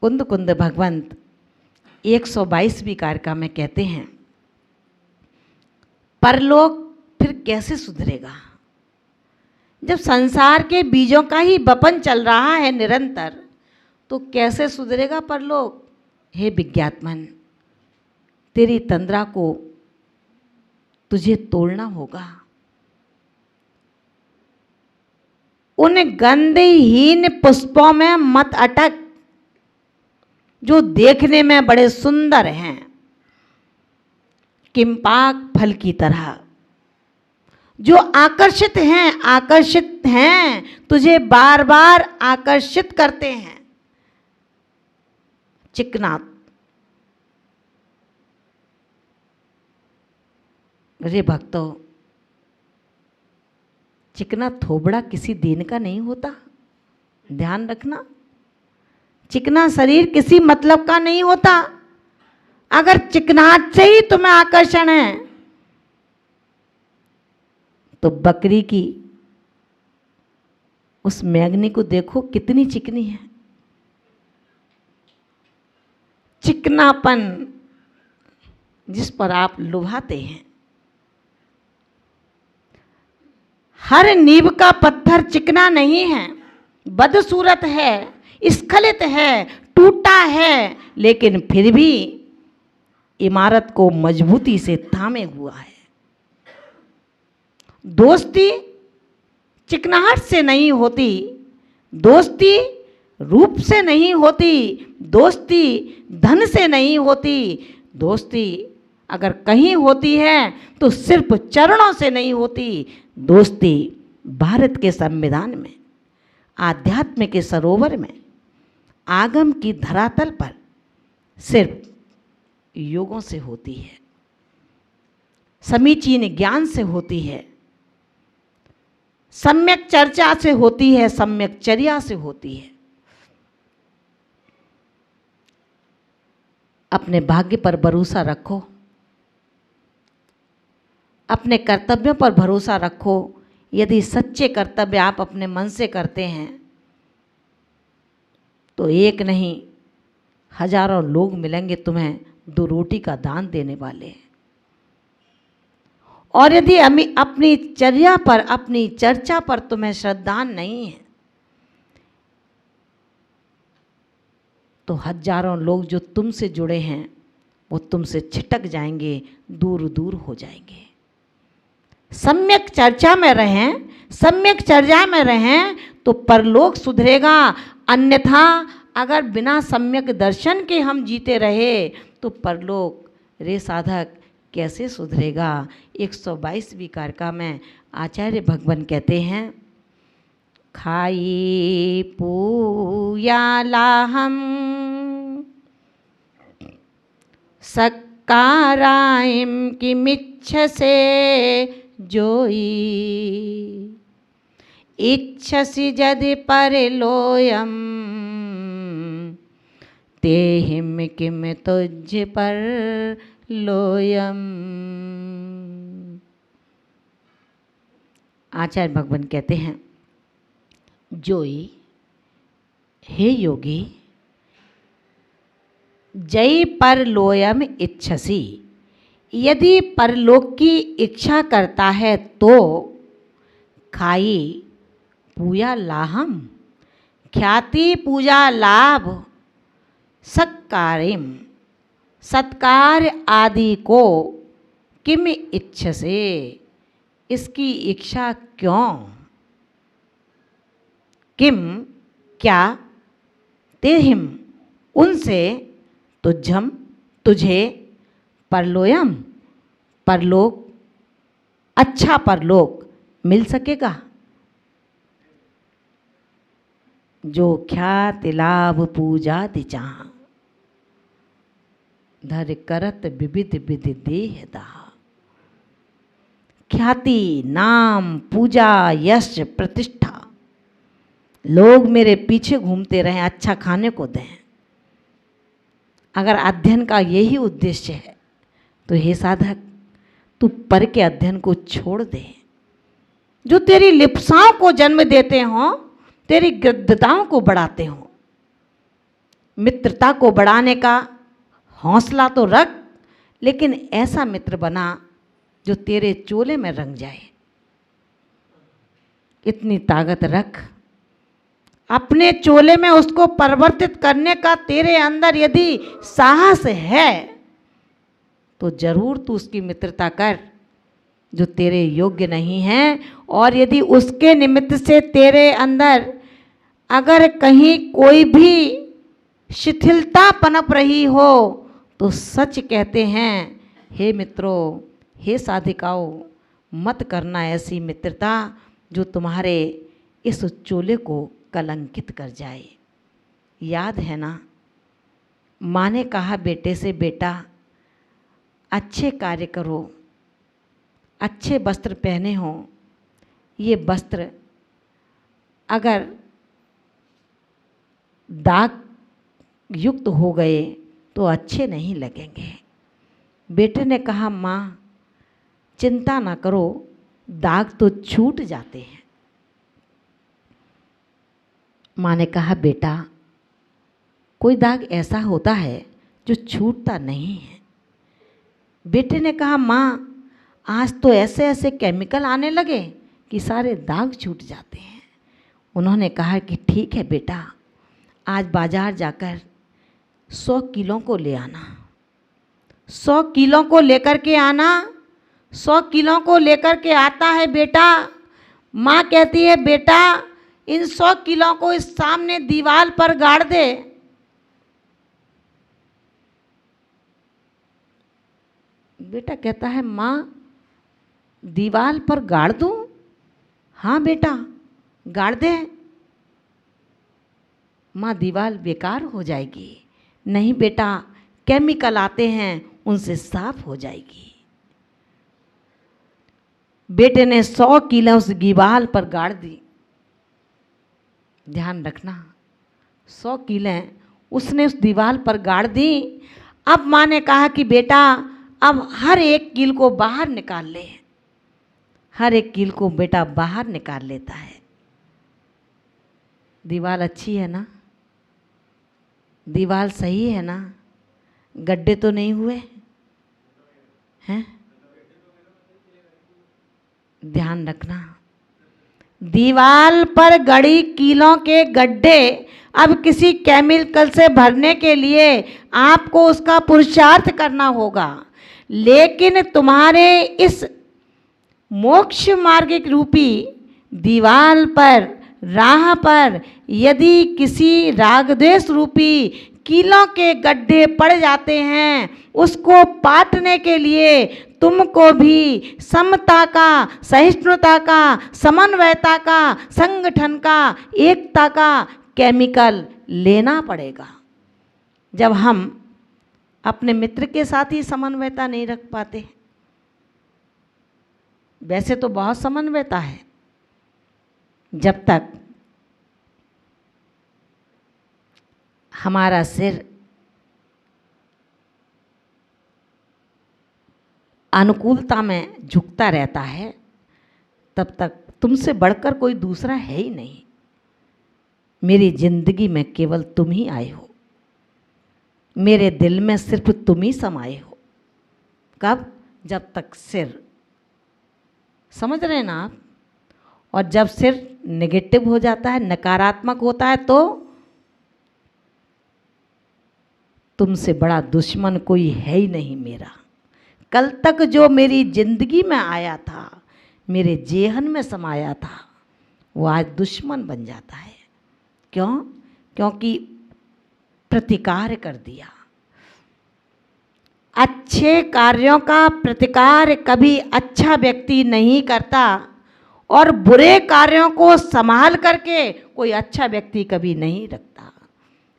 कुंद कुंद भगवंत 122वीं कारिका में कहते हैं, परलोक फिर कैसे सुधरेगा जब संसार के बीजों का ही बपन चल रहा है निरंतर, तो कैसे सुधरेगा परलोक। हे विज्ञात्मन, तेरी तंद्रा को तुझे तोड़ना होगा। उन गंधहीन पुष्पों में मत अटक जो देखने में बड़े सुंदर हैं, किंपाक फल की तरह, जो आकर्षित हैं, तुझे बार बार आकर्षित करते हैं। चिकना, अरे भक्तों, चिकना थोबड़ा किसी दिन का नहीं होता, ध्यान रखना। चिकना शरीर किसी मतलब का नहीं होता। अगर चिकनाहट से ही तुम्हें आकर्षण है तो बकरी की उस मैगनी को देखो कितनी चिकनी है। चिकनापन जिस पर आप लुभाते हैं। हर नींव का पत्थर चिकना नहीं है, बदसूरत है, स्खलित है, टूटा है, लेकिन फिर भी इमारत को मजबूती से थामे हुआ है। दोस्ती चिकनाहट से नहीं होती, दोस्ती रूप से नहीं होती, दोस्ती धन से नहीं होती, दोस्ती अगर कहीं होती है तो सिर्फ चरणों से नहीं होती। दोस्ती भारत के संविधान में, आध्यात्म के सरोवर में, आगम की धरातल पर सिर्फ योगों से होती है, समीचीन ज्ञान से होती है, सम्यक चर्चा से होती है, सम्यक चर्या से होती है। अपने भाग्य पर भरोसा रखो, अपने कर्तव्यों पर भरोसा रखो। यदि सच्चे कर्तव्य आप अपने मन से करते हैं तो एक नहीं हजारों लोग मिलेंगे तुम्हें 2 रोटी का दान देने वाले। और यदि अपनी चर्या पर, अपनी चर्चा पर तुम्हें श्रद्धा नहीं है तो हजारों लोग जो तुमसे जुड़े हैं वो तुमसे छिटक जाएंगे, दूर दूर हो जाएंगे। सम्यक चर्चा में रहें, सम्यक चर्चा में रहें तो परलोक सुधरेगा। अन्यथा अगर बिना सम्यक दर्शन के हम जीते रहे तो परलोक रे साधक कैसे सुधरेगा। 122वीं कारिका में आचार्य भगवान कहते हैं, खाई पूयालाहम सक्कारायम किमिच्छसे जोई, इच्छसि यदि परलोयम तेहिम किम तुझ पर लोयम। आचार्य भगवान कहते हैं, जोई, हे योगी, जय परलोयम इच्छसि, यदि परलोक की इच्छा करता है तो खाई पूया लाहम, ख्याति पूजा लाभ, सत्कारिम, सत्कार आदि को, किम इच्छसे, इसकी इच्छा क्यों, किम क्या, तेहिम उनसे, तुझम तुझे, परलोयम परलोक, अच्छा परलोक मिल सकेगा। जो ख्याति लाभ पूजा दिचाह, धर करत विविध विधि देह दाह। ख्याति, नाम, पूजा, यश, प्रतिष्ठा, लोग मेरे पीछे घूमते रहें, अच्छा खाने को दें। अगर अध्ययन का यही उद्देश्य है तो हे साधक, तू पर के अध्ययन को छोड़ दे। जो तेरी लिप्साओं को जन्म देते हों, तेरी गृद्धताओं को बढ़ाते हों, मित्रता को बढ़ाने का हौसला तो रख, लेकिन ऐसा मित्र बना जो तेरे चोले में रंग जाए। इतनी ताकत रख, अपने चोले में उसको परिवर्तित करने का तेरे अंदर यदि साहस है तो जरूर तू उसकी मित्रता कर जो तेरे योग्य नहीं है। और यदि उसके निमित्त से तेरे अंदर अगर कहीं कोई भी शिथिलता पनप रही हो तो सच कहते हैं, हे मित्रों, हे साधिकाओं, मत करना ऐसी मित्रता जो तुम्हारे इस चोले को कलंकित कर जाए। याद है ना, माँ ने कहा बेटे से, बेटा अच्छे कार्य करो, अच्छे वस्त्र पहने हो, ये वस्त्र अगर दाग युक्त हो गए तो अच्छे नहीं लगेंगे। बेटे ने कहा, माँ चिंता ना करो, दाग तो छूट जाते हैं। माँ ने कहा, बेटा कोई दाग ऐसा होता है जो छूटता नहीं है। बेटे ने कहा, माँ आज तो ऐसे ऐसे केमिकल आने लगे कि सारे दाग छूट जाते हैं। उन्होंने कहा कि ठीक है बेटा, आज बाजार जाकर 100 किलो को ले आना, 100 किलो को लेकर के आना। 100 किलो को लेकर के आता है बेटा। माँ कहती है, बेटा इन 100 किलो को इस सामने दीवार पर गाड़ दे। बेटा कहता है, माँ दीवार पर गाड़ दूं? हाँ बेटा गाड़ दे। माँ दीवार बेकार हो जाएगी। नहीं बेटा, केमिकल आते हैं, उनसे साफ हो जाएगी। बेटे ने 100 किलो उस दीवार पर गाड़ दी। ध्यान रखना, 100 किलो उसने उस दीवार पर गाड़ दी। अब माँ ने कहा कि बेटा अब हर एक कील को बाहर निकाल ले। हर एक कील को बेटा बाहर निकाल लेता है। दीवार अच्छी है ना? दीवार सही है ना? गड्ढे तो नहीं हुए हैं? ध्यान रखना, दीवार पर गड़ी कीलों के गड्ढे अब किसी केमिकल से भरने के लिए आपको उसका पुरुषार्थ करना होगा। लेकिन तुम्हारे इस मोक्ष मार्ग रूपी दीवार पर, राह पर यदि किसी राग द्वेष रूपी कीलों के गड्ढे पड़ जाते हैं, उसको पाटने के लिए तुमको भी समता का, सहिष्णुता का, समन्वयता का, संगठन का, एकता का केमिकल लेना पड़ेगा। जब हम अपने मित्र के साथ ही समन्वयता नहीं रख पाते, वैसे तो बहुत समन्वयता है, जब तक हमारा सिर अनुकूलता में झुकता रहता है, तब तक तुमसे बढ़कर कोई दूसरा है ही नहीं। मेरी जिंदगी में केवल तुम ही आए हो, मेरे दिल में सिर्फ तुम ही समाये हो। कब? जब तक सिर, समझ रहे हैं ना आप? और जब सिर नेगेटिव हो जाता है, नकारात्मक होता है, तो तुमसे बड़ा दुश्मन कोई है ही नहीं मेरा। कल तक जो मेरी जिंदगी में आया था, मेरे जेहन में समाया था, वो आज दुश्मन बन जाता है। क्यों? क्योंकि प्रतिकार कर दिया। अच्छे कार्यों का प्रतिकार कभी अच्छा व्यक्ति नहीं करता, और बुरे कार्यों को संभाल करके कोई अच्छा व्यक्ति कभी नहीं रखता।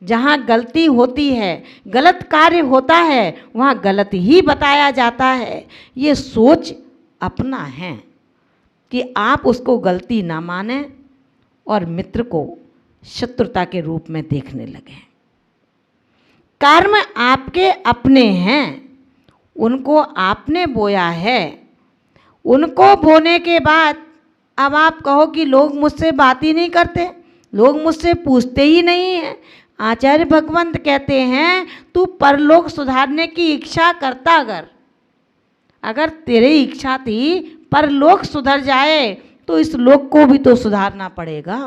जहाँ गलती होती है, गलत कार्य होता है, वहाँ गलत ही बताया जाता है। ये सोच अपना है कि आप उसको गलती ना माने और मित्र को शत्रुता के रूप में देखने लगे। कर्म आपके अपने हैं, उनको आपने बोया है। उनको बोने के बाद अब आप कहो कि लोग मुझसे बात ही नहीं करते, लोग मुझसे पूछते ही नहीं हैं। आचार्य भगवंत कहते हैं तू परलोक सुधारने की इच्छा करता, अगर तेरी इच्छा थी परलोक सुधर जाए तो इस लोक को भी तो सुधारना पड़ेगा।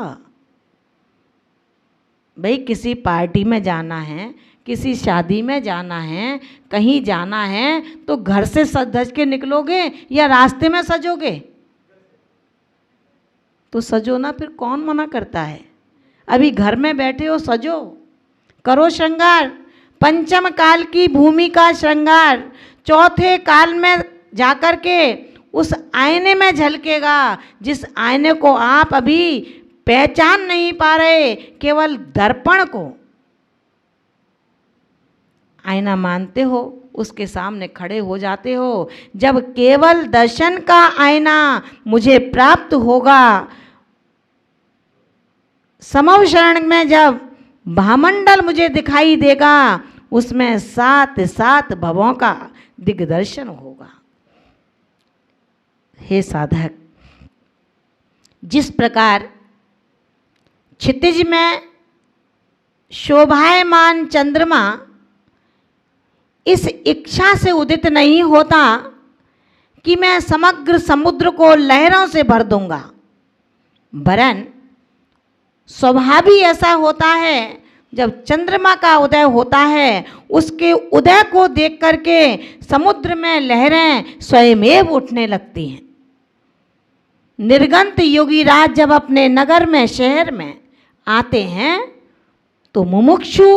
भाई किसी पार्टी में जाना है, किसी शादी में जाना है, कहीं जाना है तो घर से सज धज के निकलोगे या रास्ते में सजोगे? तो सजो ना, फिर कौन मना करता है? अभी घर में बैठे हो, सजो, करो श्रृंगार। पंचम काल की भूमि का श्रृंगार चौथे काल में जाकर के उस आईने में झलकेगा, जिस आईने को आप अभी पहचान नहीं पा रहे, केवल दर्पण को आईना मानते हो, उसके सामने खड़े हो जाते हो। जब केवल दर्शन का आईना मुझे प्राप्त होगा, समव शरण में जब भामंडल मुझे दिखाई देगा, उसमें सात सात भवों का दिग्दर्शन होगा। हे साधक, जिस प्रकार क्षितिज में शोभायमान चंद्रमा इस इच्छा से उदित नहीं होता कि मैं समग्र समुद्र को लहरों से भर दूंगा, वरन स्वभाव ही ऐसा होता है जब चंद्रमा का उदय होता है, उसके उदय को देख करके समुद्र में लहरें स्वयमेव उठने लगती हैं। निर्गंत योगीराज जब अपने नगर में, शहर में आते हैं तो मुमुक्षु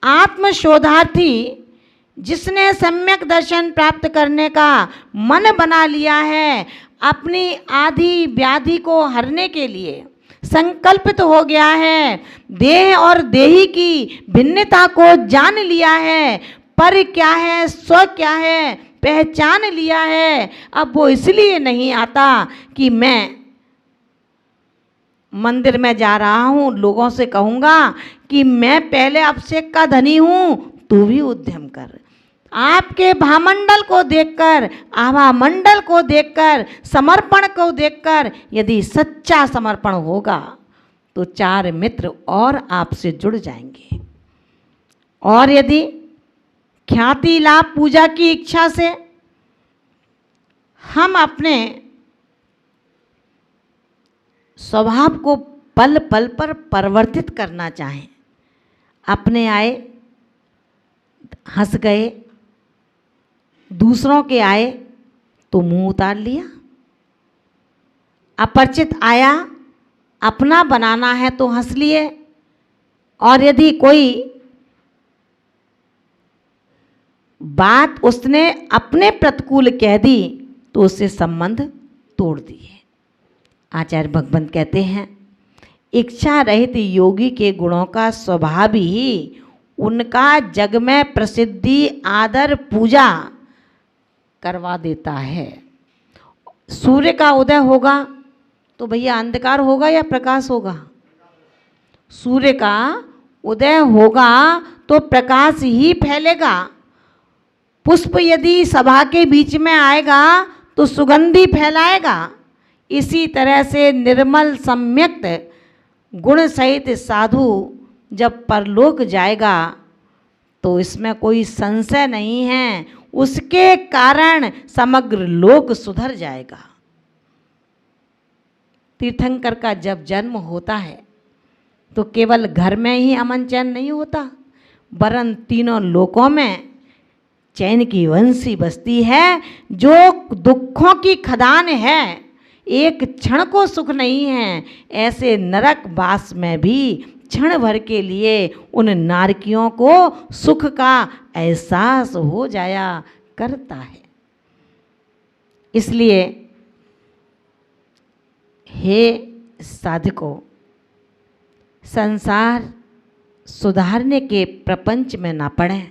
आत्मशोधार्थी जिसने सम्यक दर्शन प्राप्त करने का मन बना लिया है, अपनी आदि व्याधि को हरने के लिए संकल्पित हो गया है, देह और देही की भिन्नता को जान लिया है, पर क्या है स्व क्या है पहचान लिया है। अब वो इसलिए नहीं आता कि मैं मंदिर में जा रहा हूँ, लोगों से कहूँगा कि मैं पहले अभिषेक का धनी हूँ, तू भी उद्यम कर। आपके भामंडल को देखकर, आभा मंडल को देखकर, समर्पण को देखकर यदि सच्चा समर्पण होगा तो चार मित्र और आपसे जुड़ जाएंगे। और यदि ख्याति लाभ पूजा की इच्छा से हम अपने स्वभाव को पल पल पर परिवर्तित करना चाहें, अपने आए हंस गए, दूसरों के आए तो मुंह उतार लिया, अपरिचित आया अपना बनाना है तो हंस लिए, और यदि कोई बात उसने अपने प्रतिकूल कह दी तो उससे संबंध तोड़ दिए। आचार्य भगवंत कहते हैं इच्छा रहित योगी के गुणों का स्वभाव ही उनका जग में प्रसिद्धि आदर पूजा करवा देता है। सूर्य का उदय होगा तो भैया अंधकार होगा या प्रकाश होगा? सूर्य का उदय होगा तो प्रकाश ही फैलेगा। पुष्प यदि सभा के बीच में आएगा तो सुगंधि फैलाएगा। इसी तरह से निर्मल सम्यक गुण सहित साधु जब परलोक जाएगा तो इसमें कोई संशय नहीं है, उसके कारण समग्र लोक सुधर जाएगा। तीर्थंकर का जब जन्म होता है तो केवल घर में ही अमन चैन नहीं होता, वरन तीनों लोकों में चैन की वंशी बसती है। जो दुखों की खदान है, एक क्षण को सुख नहीं है, ऐसे नरक वास में भी क्षण भर के लिए उन नारकियों को सुख का एहसास हो जाया करता है। इसलिए हे साधकों, संसार सुधारने के प्रपंच में ना पड़ें,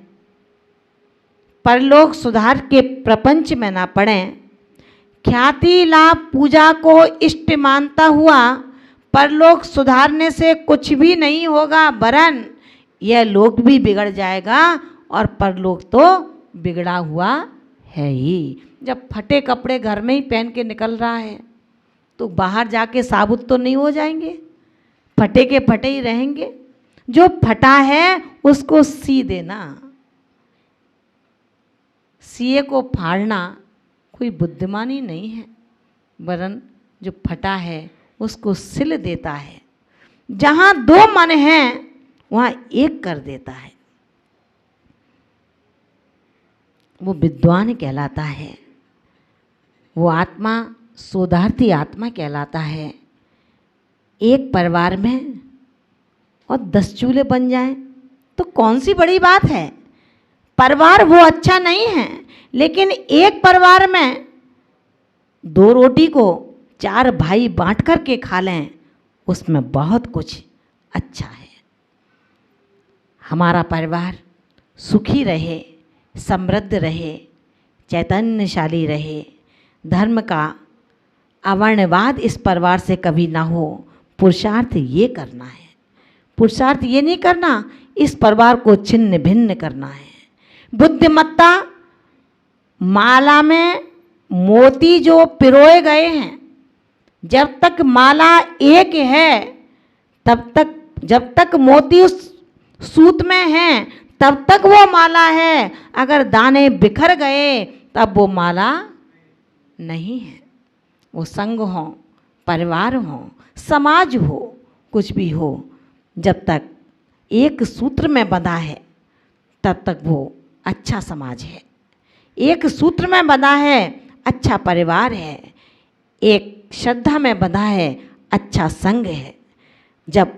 परलोक सुधार के प्रपंच में ना पड़ें। ख्याति लाभ पूजा को इष्ट मानता हुआ परलोक सुधारने से कुछ भी नहीं होगा, वरन यह लोक भी बिगड़ जाएगा और परलोक तो बिगड़ा हुआ है ही। जब फटे कपड़े घर में ही पहन के निकल रहा है तो बाहर जाके साबुत तो नहीं हो जाएंगे, फटे के फटे ही रहेंगे। जो फटा है उसको सी देना। सिए को फाड़ना कोई बुद्धिमानी नहीं है, वरन जो फटा है उसको सिल देता है। जहाँ दो मन हैं वहाँ एक कर देता है, वो विद्वान कहलाता है, वो आत्मा शोधार्थी आत्मा कहलाता है। एक परिवार में और 10 चूल्हे बन जाएं तो कौन सी बड़ी बात है। परिवार वो अच्छा नहीं है, लेकिन एक परिवार में 2 रोटी को 4 भाई बांट करके खा लें, उसमें बहुत कुछ अच्छा है। हमारा परिवार सुखी रहे, समृद्ध रहे, चैतन्यशाली रहे, धर्म का अवर्णवाद इस परिवार से कभी ना हो, पुरुषार्थ ये करना है। पुरुषार्थ ये नहीं करना इस परिवार को छिन्न भिन्न करना है। बुद्धिमत्ता माला में मोती जो पिरोए गए हैं, जब तक माला एक है तब तक, जब तक मोती उस सूत में हैं तब तक वो माला है। अगर दाने बिखर गए तब वो माला नहीं है। वो संघ हो, परिवार हो, समाज हो, कुछ भी हो, जब तक एक सूत्र में बंधा है तब तक वो अच्छा समाज है। एक सूत्र में बंधा है, अच्छा परिवार है। एक श्रद्धा में बंधा है, अच्छा संघ है। जब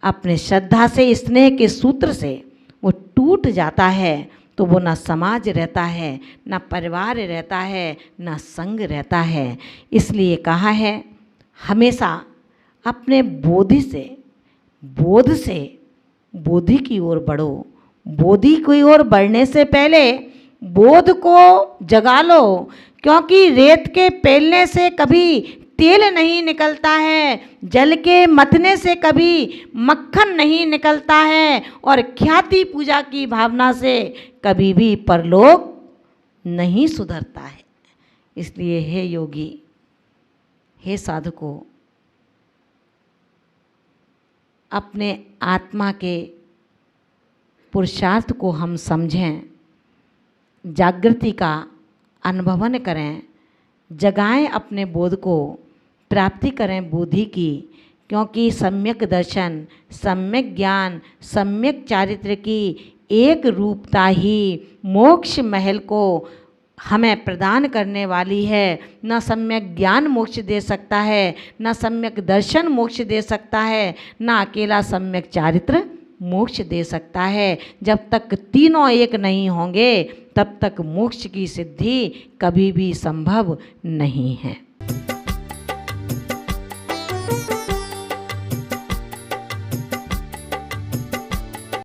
अपने श्रद्धा से, स्नेह के सूत्र से वो टूट जाता है तो वो ना समाज रहता है, ना परिवार रहता है, ना संघ रहता है। इसलिए कहा है हमेशा अपने बोधि से, बोध से बोधि की ओर बढ़ो। बोधि की ओर बढ़ने से पहले बोध को जगा लो, क्योंकि रेत के पेलने से कभी तेल नहीं निकलता है, जल के मथने से कभी मक्खन नहीं निकलता है, और ख्याति पूजा की भावना से कभी भी परलोक नहीं सुधरता है। इसलिए हे योगी, हे साधकों, अपने आत्मा के पुरुषार्थ को हम समझें, जागृति का अनुभवन करें, जगाएं अपने बोध को, प्राप्ति करें बुद्धि की। क्योंकि सम्यक दर्शन, सम्यक ज्ञान, सम्यक चारित्र की एक रूपता ही मोक्ष महल को हमें प्रदान करने वाली है। न सम्यक ज्ञान मोक्ष दे सकता है, न सम्यक दर्शन मोक्ष दे सकता है, न अकेला सम्यक चारित्र मोक्ष दे सकता है। जब तक तीनों एक नहीं होंगे तब तक मोक्ष की सिद्धि कभी भी संभव नहीं है।